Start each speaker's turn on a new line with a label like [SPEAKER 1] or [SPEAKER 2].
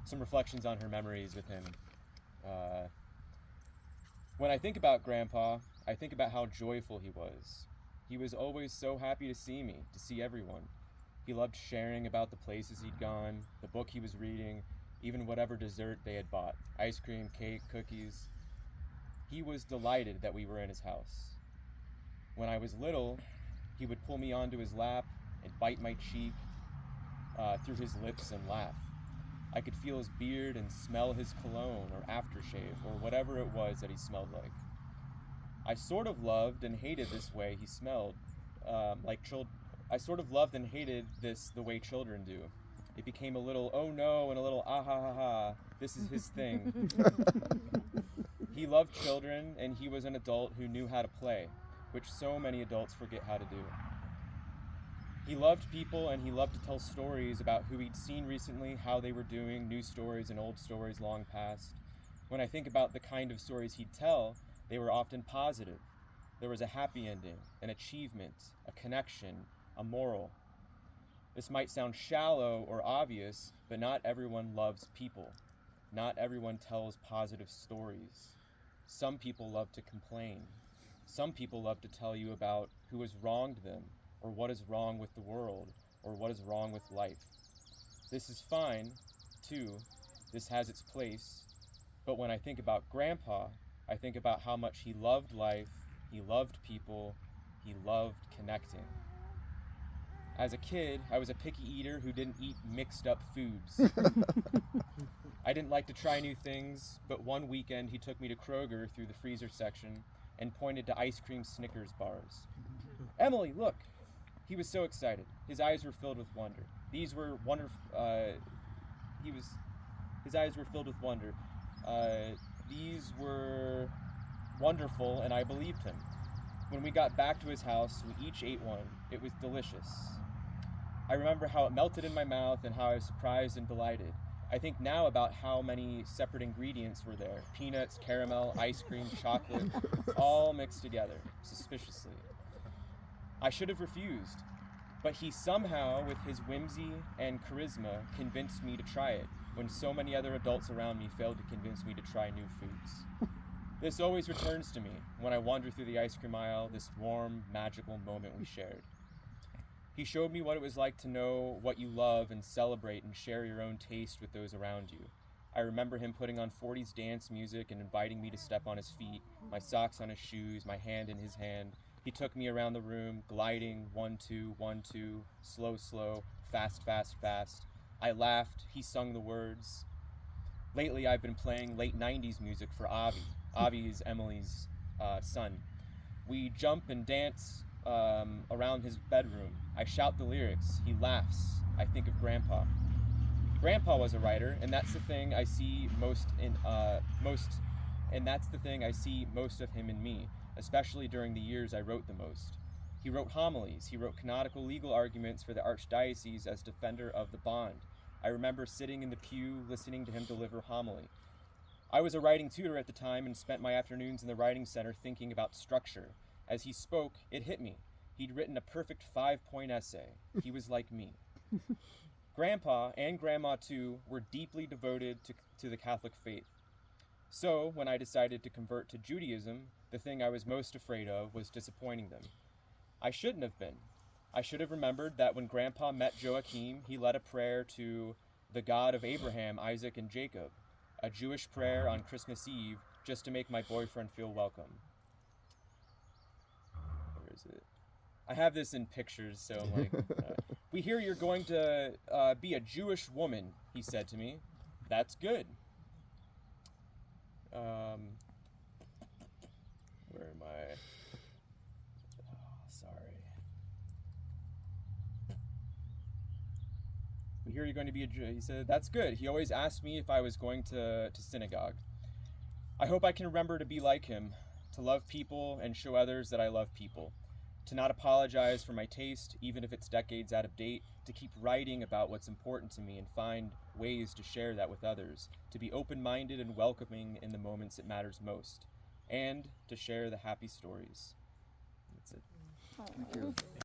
[SPEAKER 1] some reflections on her memories with him. When I think about Grandpa, I think about how joyful he was. He was always so happy to see me, to see everyone. He loved sharing about the places he'd gone, the book he was reading, even whatever dessert they had bought, ice cream, cake, cookies. He was delighted that we were in his house. When I was little, he would pull me onto his lap and bite my cheek through his lips and laugh. I could feel his beard and smell his cologne or aftershave or whatever it was that he smelled like. I sort of loved and hated this way he smelled, like children. I sort of loved and hated this the way children do. It became a little oh no and a little ah ha ha ha. This is his thing. He loved children, and he was an adult who knew how to play, which so many adults forget how to do. He loved people, and he loved to tell stories about who he'd seen recently, how they were doing, new stories and old stories long past. When I think about the kind of stories he'd tell, they were often positive. There was a happy ending, an achievement, a connection, a moral. This might sound shallow or obvious, but not everyone loves people. Not everyone tells positive stories. Some people love to complain. Some people love to tell you about who has wronged them, or what is wrong with the world, or what is wrong with life. This is fine, too. This has its place. But when I think about Grandpa, I think about how much he loved life, he loved people, he loved connecting. As a kid, I was a picky eater who didn't eat mixed up foods. I didn't like to try new things, but one weekend he took me to Kroger through the freezer section and pointed to ice cream Snickers bars. "Emily, look!" He was so excited. His eyes were filled with wonder. These were wonderful. His eyes were filled with wonder. These were wonderful, and I believed him. When we got back to his house, we each ate one. It was delicious. I remember how it melted in my mouth and how I was surprised and delighted. I think now about how many separate ingredients were there. Peanuts, caramel, ice cream, chocolate, all mixed together, suspiciously. I should have refused, but he somehow, with his whimsy and charisma, convinced me to try it, when so many other adults around me failed to convince me to try new foods. This always returns to me when I wander through the ice cream aisle, this warm, magical moment we shared. He showed me what it was like to know what you love and celebrate and share your own taste with those around you. I remember him putting on 40s dance music and inviting me to step on his feet, my socks on his shoes, my hand in his hand. He took me around the room, gliding, 1, 2, 1, 2, slow, slow, fast, fast, fast. I laughed, he sung the words. Lately, I've been playing late 90s music for Avi. Avi is Emily's son. We jump and dance around his bedroom. I shout the lyrics. He laughs. I think of Grandpa. Grandpa was a writer, and that's the thing I see most of him in me, especially during the years I wrote the most. He wrote homilies. He wrote canonical legal arguments for the archdiocese as defender of the bond. I remember sitting in the pew listening to him deliver homily. I was a writing tutor at the time and spent my afternoons in the writing center thinking about structure. As he spoke, it hit me. He'd written a perfect 5-point essay. He was like me. Grandpa, and Grandma too, were deeply devoted to the Catholic faith. So, when I decided to convert to Judaism, the thing I was most afraid of was disappointing them. I shouldn't have been. I should have remembered that when Grandpa met Joachim, he led a prayer to the God of Abraham, Isaac, and Jacob, a Jewish prayer on Christmas Eve, just to make my boyfriend feel welcome. Where is it? I have this in pictures, so I'm like, we hear you're going to be a Jewish woman, he said to me. That's good. Where am I? Oh, sorry. We hear you're going to be a Jew. He said, that's good. He always asked me if I was going to synagogue. I hope I can remember to be like him, to love people and show others that I love people, to not apologize for my taste, even if it's decades out of date, to keep writing about what's important to me and find ways to share that with others, to be open-minded and welcoming in the moments it matters most, and to share the happy stories. That's it.
[SPEAKER 2] Thank you.